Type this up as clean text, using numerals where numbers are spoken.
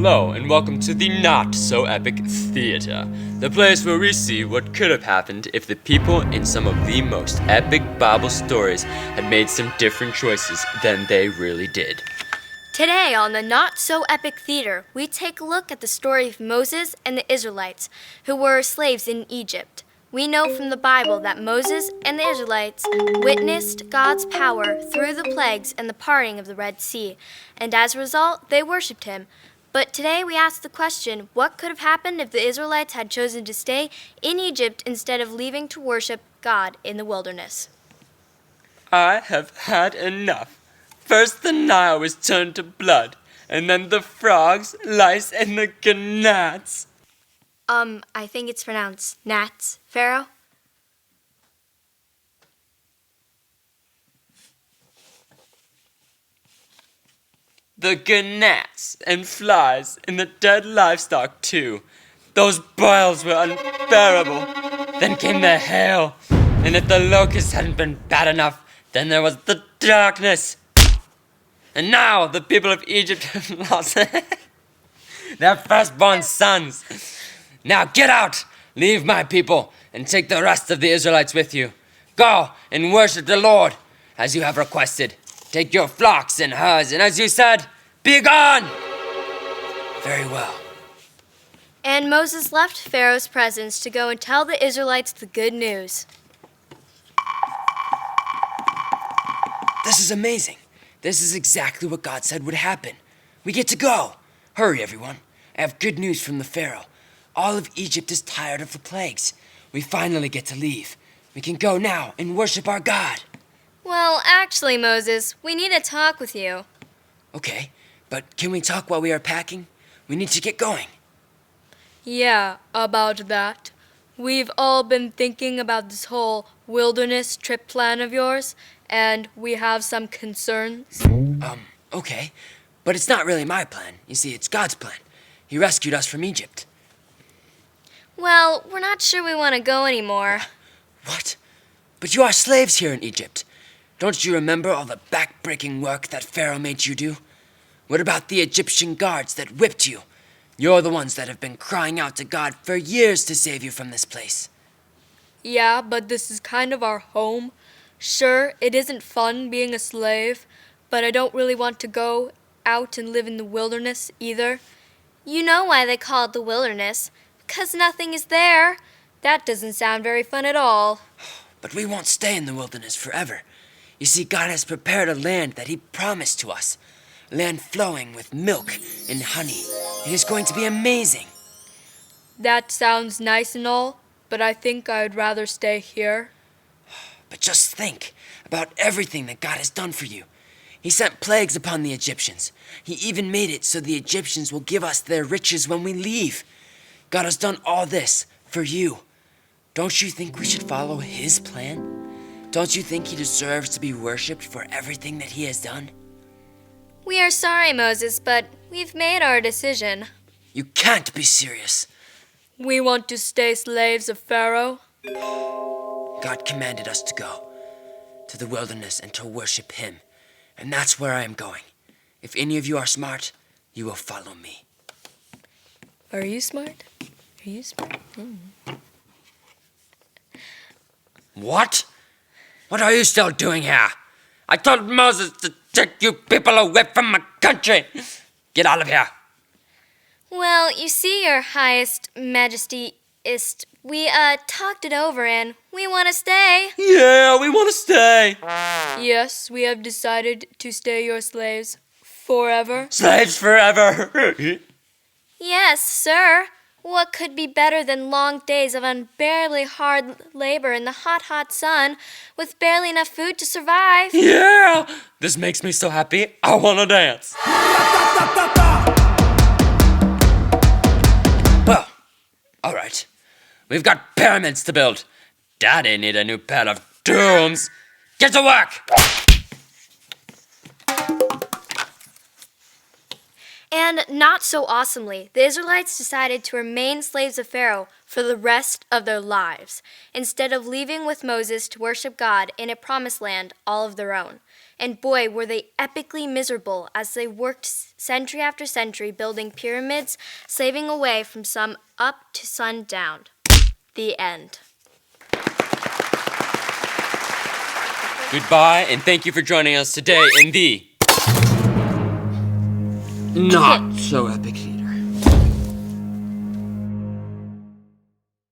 Hello, and welcome to the Not So Epic Theater, the place where we see what could have happened if the people in some of the most epic Bible stories had made some different choices than they really did. Today on the Not So Epic Theater, we take a look at the story of Moses and the Israelites, who were slaves in Egypt. We know from the Bible that Moses and the Israelites witnessed God's power through the plagues and the parting of the Red Sea, and as a result, they worshipped him. But today we ask the question, what could have happened if the Israelites had chosen to stay in Egypt instead of leaving to worship God in the wilderness? I have had enough. First the Nile was turned to blood, and then the frogs, lice, and the gnats. I think it's pronounced gnats, Pharaoh. The gnats and flies and the dead livestock too. Those boils were unbearable. Then came the hail, and if the locusts hadn't been bad enough, then there was the darkness. And now the people of Egypt have lost their firstborn sons. Now get out, leave my people, and take the rest of the Israelites with you. Go and worship the Lord, as you have requested. Take your flocks and herds, and as you said, be gone! Very well. And Moses left Pharaoh's presence to go and tell the Israelites the good news. This is amazing. This is exactly what God said would happen. We get to go. Hurry, everyone. I have good news from the Pharaoh. All of Egypt is tired of the plagues. We finally get to leave. We can go now and worship our God. Well, actually, Moses, we need to talk with you. Okay, but can we talk while we are packing? We need to get going. Yeah, about that. We've all been thinking about this whole wilderness trip plan of yours, and we have some concerns. Okay. But it's not really my plan. You see, it's God's plan. He rescued us from Egypt. Well, we're not sure we want to go anymore. What? But you are slaves here in Egypt. Don't you remember all the back-breaking work that Pharaoh made you do? What about the Egyptian guards that whipped you? You're the ones that have been crying out to God for years to save you from this place. Yeah, but this is kind of our home. Sure, it isn't fun being a slave, but I don't really want to go out and live in the wilderness either. You know why they call it the wilderness. Because nothing is there. That doesn't sound very fun at all. But we won't stay in the wilderness forever. You see, God has prepared a land that He promised to us. A land flowing with milk and honey. It is going to be amazing. That sounds nice and all, but I think I'd rather stay here. But just think about everything that God has done for you. He sent plagues upon the Egyptians. He even made it so the Egyptians will give us their riches when we leave. God has done all this for you. Don't you think we should follow His plan? Don't you think He deserves to be worshipped for everything that He has done? We are sorry, Moses, but we've made our decision. You can't be serious. We want to stay slaves of Pharaoh. God commanded us to go to the wilderness and to worship Him. And that's where I am going. If any of you are smart, you will follow me. Are you smart? Are you smart? What? What are you still doing here? I told Moses to take you people away from my country. Get out of here. Well, you see, Your Highest Majesty-ist, we talked it over and we want to stay. Yeah, we want to stay. Yes, we have decided to stay your slaves forever. Slaves forever. Yes, sir. What could be better than long days of unbearably hard labor in the hot, hot sun with barely enough food to survive? Yeah, this makes me so happy. I want to dance. Well, all right. We've got pyramids to build. Daddy need a new pair of dooms. Get to work. And not so awesomely, the Israelites decided to remain slaves of Pharaoh for the rest of their lives, instead of leaving with Moses to worship God in a promised land all of their own. And boy, were they epically miserable as they worked century after century building pyramids, slaving away from sun up to sundown. The end. Goodbye, and thank you for joining us today in the Not so epic theater.